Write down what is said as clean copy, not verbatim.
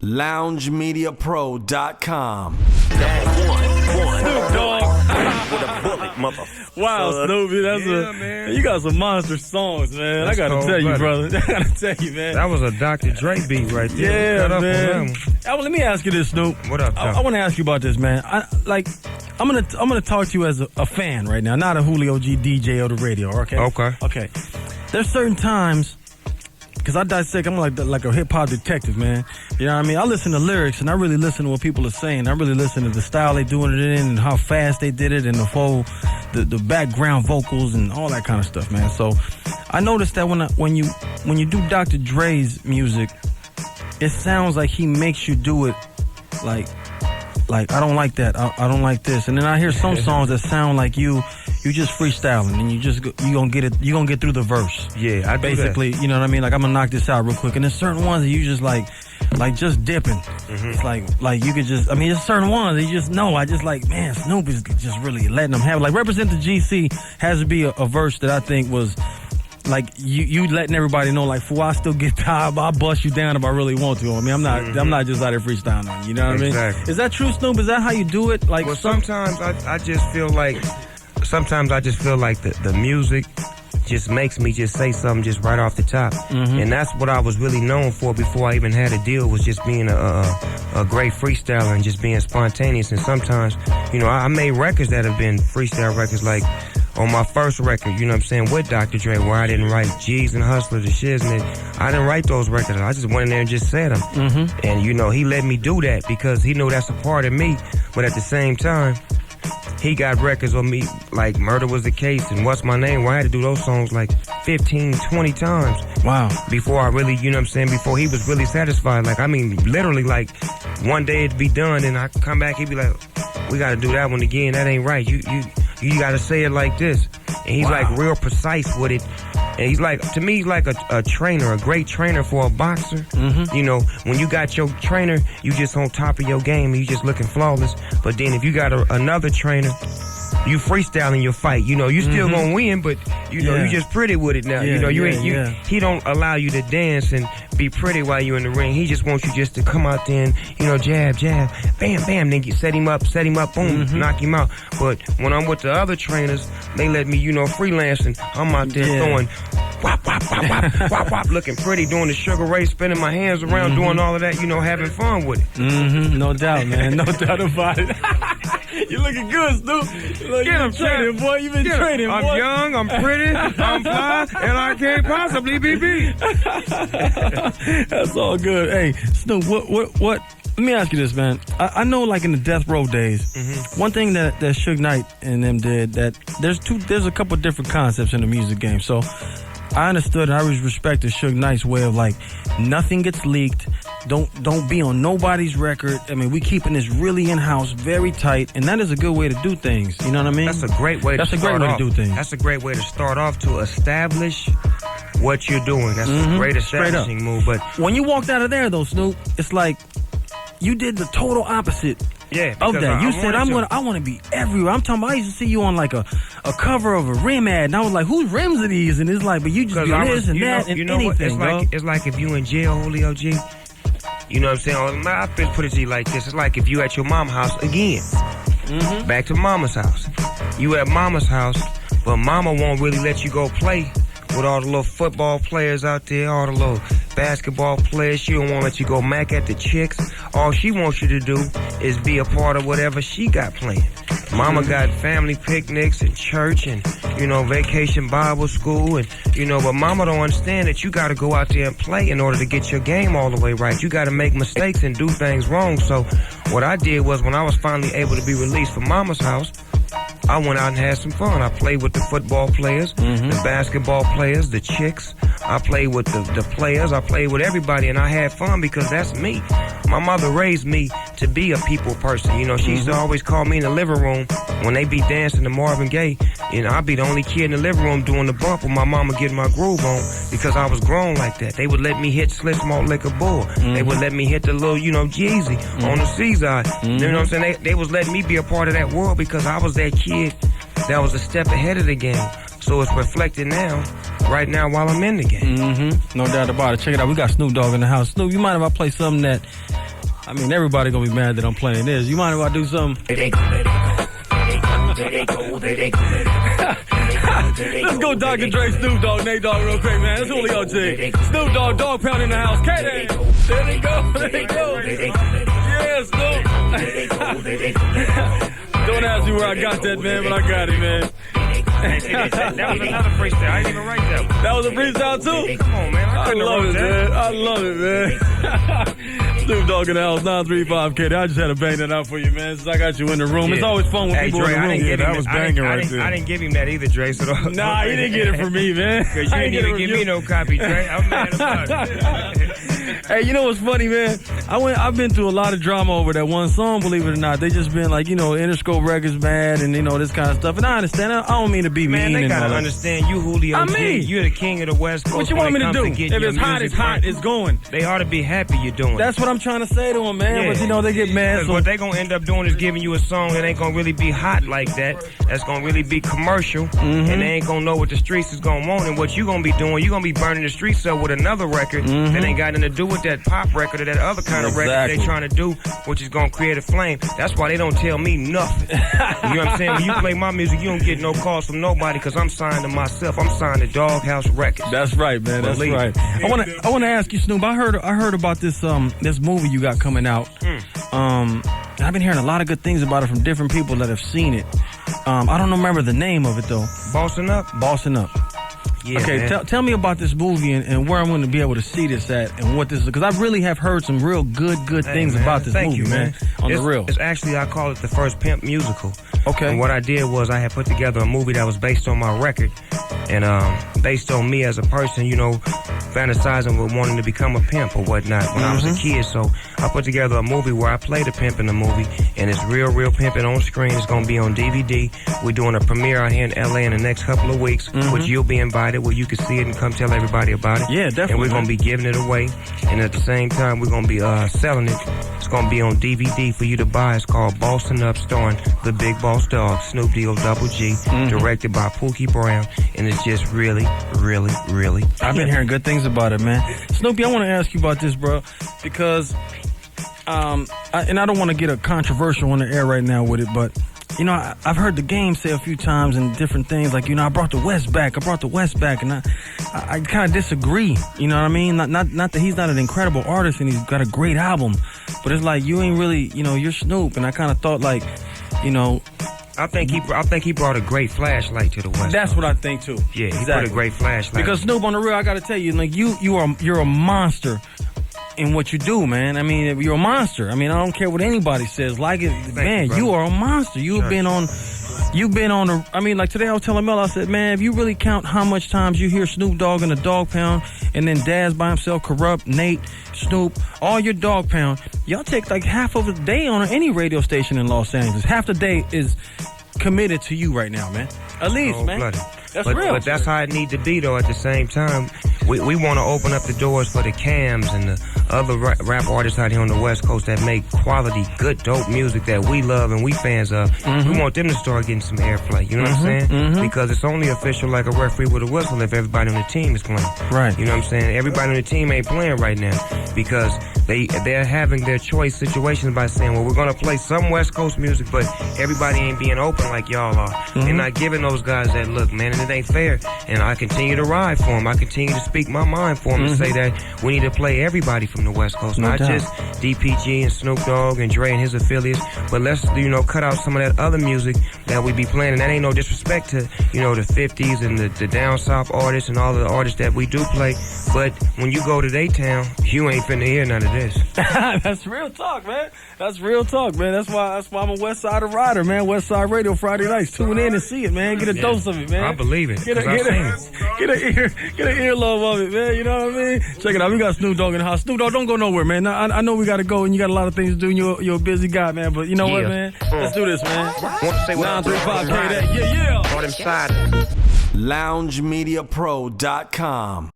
LoungeMediaPro.com. Snoop Dogg. With a bullet, motherfucker. Wow, Snoopy, man. you got some monster songs, man. That's I gotta cold tell you, blooded. brother. I gotta tell you, man. That was a Dr. Dre beat right there. Yeah, Cut up on man. that one. Let me ask you this, Snoop. What up, I Tom? want to ask you about this, man. I'm gonna talk to you as a fan right now, not a Julio G DJ or the radio. Okay. Okay. There's certain times. Because I dissect, I'm like a hip-hop detective, man. You know what I mean? I listen to lyrics, and I really listen to what people are saying. I really listen to the style they doing it in and how fast they did it and the background vocals and all that kind of stuff, man. So I noticed that when you do Dr. Dre's music, it sounds like he makes you do it like I don't like that. I don't like this. And then I hear some songs that sound like you just freestyling and you gonna get it. You gonna get through the verse. Yeah, I do basically. that. You know what I mean? Like I'm gonna knock this out real quick. And there's certain ones that you just like just dipping. Mm-hmm. It's like you could just. I mean, there's certain ones that you just know. I just like, man, Snoop is just really letting them have it. Like Represent the GC has to be a verse that I think was. Like you letting everybody know, like, fool, I still get tired, I'll bust you down if I really want to. I mean, I'm not just out there freestyling on you. You know what I mean? Is that true, Snoop? Is that how you do it? Like, well, sometimes I just feel like the music just makes me just say something just right off the top. Mm-hmm. And that's what I was really known for before I even had a deal, was just being a great freestyler and just being spontaneous. And sometimes, I made records that have been freestyle records, like on my first record, you know what I'm saying, with Dr. Dre, where I didn't write G's and Hustlers and Shiz, and I didn't write those records. I just went in there and just said them. Mm-hmm. And, he let me do that because he knew that's a part of me. But at the same time, he got records on me like Murder Was the Case and What's My Name, where I had to do those songs like 15, 20 times. Wow. Before I really, before he was really satisfied. Like, I mean, literally, like, one day it'd be done and I come back, he'd be like, we gotta do that one again. That ain't right. You gotta say it like this. And he's like real precise with it. And he's like, to me, he's like a trainer, a great trainer for a boxer. Mm-hmm. When you got your trainer, you just on top of your game and you just looking flawless. But then if you got another trainer, you freestyling your fight. You still gonna win, but you just pretty with it now. He don't allow you to dance and be pretty while you in the ring. He just wants you just to come out there and, jab, jab, bam, bam, then you set him up, boom, knock him out. But when I'm with the other trainers, they let me, freelance, and I'm out there throwing wop, wop, wop, wop, wop, wop, looking pretty, doing the Sugar Ray, spinning my hands around, doing all of that, having fun with it. Mm-hmm. No doubt, man. No doubt about it. You looking good, Snoop. You've been training, boy. You've been training, boy. I'm young, I'm pretty, I'm fly, and I can't possibly be beat. That's all good. Hey, Snoop, what? Let me ask you this, man. I know, like in the Death Row days, one thing that Suge Knight and them did, that there's a couple different concepts in the music game. So I understood and I always respected Suge Knight's way of, like, nothing gets leaked. Don't be on nobody's record. I mean, we keeping this really in-house, very tight, and that is a good way to do things. You know what I mean? That's a great way to do things. That's a great way to start off, to establish what you're doing. That's a great establishing move. But when you walked out of there, though, Snoop, it's like you did the total opposite. Yeah, of that. You said I want to be everywhere. I'm talking about, I used to see you on like a cover of a rim ad, and I was like, whose rims are these? And it's like, but you just do this and that and anything. It's like if you in jail, Julio G. You know what I'm saying? I put it to you like this. It's like if you at your mama's house again. Mm-hmm. Back to mama's house. You at mama's house, but mama won't really let you go play with all the little football players out there, all the little basketball players. She don't want to let you go mac at the chicks. All she wants you to do is be a part of whatever she got planned. Mama got family picnics and church and, vacation Bible school. And, but mama don't understand that you got to go out there and play in order to get your game all the way right. You got to make mistakes and do things wrong. So what I did was, when I was finally able to be released from mama's house, I went out and had some fun. I played with the football players, the basketball players, the chicks. I played with the players. I played with everybody, and I had fun because that's me. My mother raised me to be a people person. She used to always call me in the living room when they be dancing to Marvin Gaye. I'd be the only kid in the living room doing the bump with my mama getting my groove on because I was grown like that. They would let me hit Slit Malt Liquor Bull. They would let me hit the little, Jeezy on the seaside. You know what I'm saying? They was letting me be a part of that world because I was that kid that was a step ahead of the game. So it's reflected now, right now, while I'm in the game. No doubt about it. Check it out. We got Snoop Dogg in the house. Snoop, you mind if I play something that I mean, everybody gonna be mad that I'm playing this. You mind if I do something? Let's go Dr. Dre, Snoop Dogg, Nate Dogg real quick, man. It's Julio G. Snoop Dogg, Dog Pound in the house. KDAY. There they go. There they go. Yeah, Snoop. Don't ask me where I got that, man, but I got it, man. That was another freestyle. I didn't even write that one. That was a freestyle, too? Come on, man. I love it, man. I love it, man. Snoop Dogg in the house, 935K. I just had to bang that out for you, man, since I got you in the room. Yeah. It's always fun when people Dre, in the room. Yeah, that was banging right there. I didn't give him that either, Dre. So nah, he didn't get it from me, man. Because you didn't even give me no copy, Dre. I'm mad about it. Hey, you know what's funny, man? I've been through a lot of drama over that one song, believe it or not. They just been like, Interscope Records mad and, this kind of stuff. And I understand. I don't mean to be mean. Man, they gotta understand you, Julio G. You're the king of the West Coast. What you want me to do? If it's hot, it's hot. It's going. They ought to be happy you're doing it. That's what I'm trying to say to them, man. Yeah. But, they get mad. Because what they gonna end up doing is giving you a song that ain't gonna really be hot like that. That's gonna really be commercial. And they ain't gonna know what the streets is gonna want. And what you gonna be doing, you gonna be burning the streets up with another record that ain't got nothing to do with that pop record or that other kind of record they trying to do, which is gonna create a flame. That's why they don't tell me nothing. You know what I'm saying? When you play my music, you don't get no calls from nobody because I'm signed to myself. I'm signed to Doghouse Records. That's right, man. That's right. I wanna ask you, Snoop. I heard about this this movie you got coming out. I've been hearing a lot of good things about it from different people that have seen it. I don't remember the name of it though. Bossing Up. Bossing Up. Yeah, okay, tell me about this movie and where I'm going to be able to see this at and what this is. Because I really have heard some real good things about this movie, man. On the real. It's actually, I call it the first Pimp musical. Okay. And what I did was I had put together a movie that was based on my record and based on me as a person, fantasizing with wanting to become a pimp or whatnot when I was a kid. So I put together a movie where I played a pimp in the movie, and it's real pimping on screen. It's going to be on DVD. We're doing a premiere out here in LA in the next couple of weeks, which you'll be invited where you can see it and come tell everybody about it. Yeah, definitely. And we're going to be giving it away, and at the same time, we're going to be selling it. It's going to be on DVD for you to buy. It's called Bossing Up, starring the Big Boss Dog, Snoop Dogg, Double G, directed by Pookie Brown, and it's just really. I've been hearing good things about it, man. Snoopy, I want to ask you about this, bro, because, and I don't want to get a controversial on the air right now with it, but, I've heard the game say a few times and different things, like, I brought the West back, and I kind of disagree, you know what I mean? Not that he's not an incredible artist and he's got a great album, but it's like, you ain't really, you're Snoop, and I kind of thought, like, I think he brought a great flashlight to the West. That's what I think too. Yeah, he brought a great flashlight. Because Snoop, on the real, I gotta tell you, like you're a monster in what you do, man. I mean, you're a monster. I mean, I don't care what anybody says. You are a monster. You've been on I mean, like today I was telling Mel, I said, man, if you really count how much times you hear Snoop Dogg in the Dog Pound and then Daz by himself, Corrupt, Nate, Snoop, all your Dog Pound, y'all take like half of a day on any radio station in Los Angeles. Half the day is committed to you right now, man. At least, man. Bloody. That's real. But that's how it need to be, though, at the same time. We want to open up the doors for the Cams and the other rap artists out here on the West Coast that make quality, good, dope music that we love and we fans of. We want them to start getting some airplay, you know what I'm saying? Because it's only official like a referee with a whistle if everybody on the team is playing. Right. You know what I'm saying? Everybody on the team ain't playing right now because they're having their choice situations by saying, well, we're going to play some West Coast music, but everybody ain't being open like y'all are. And not giving those guys that look, man, and it ain't fair. And I continue to ride for them. I continue to speak my mind for them and say that we need to play everybody from the West Coast, not just DPG and Snoop Dogg and Dre and his affiliates, but let's, cut out some of that other music that we be playing. And that ain't no disrespect to, the 50s and the down south artists and all the artists that we do play. But when you go to their town, you ain't finna hear none of this. That's real talk, man. That's real talk, man. That's why I'm a West Side rider, man. West Side Radio Friday nights. Tune in and see it, man. Get a dose of it, man. I believe it. Get an earlobe of it, man. You know what I mean? Check it out. We got Snoop Dogg in the house. Snoop Dogg, don't go nowhere, man. Now, I know we got to go and you got a lot of things to do and you're a busy guy, man. But you know what, man? Let's do this, man. 935 KDAY. Yeah. On them side. LoungeMediaPro.com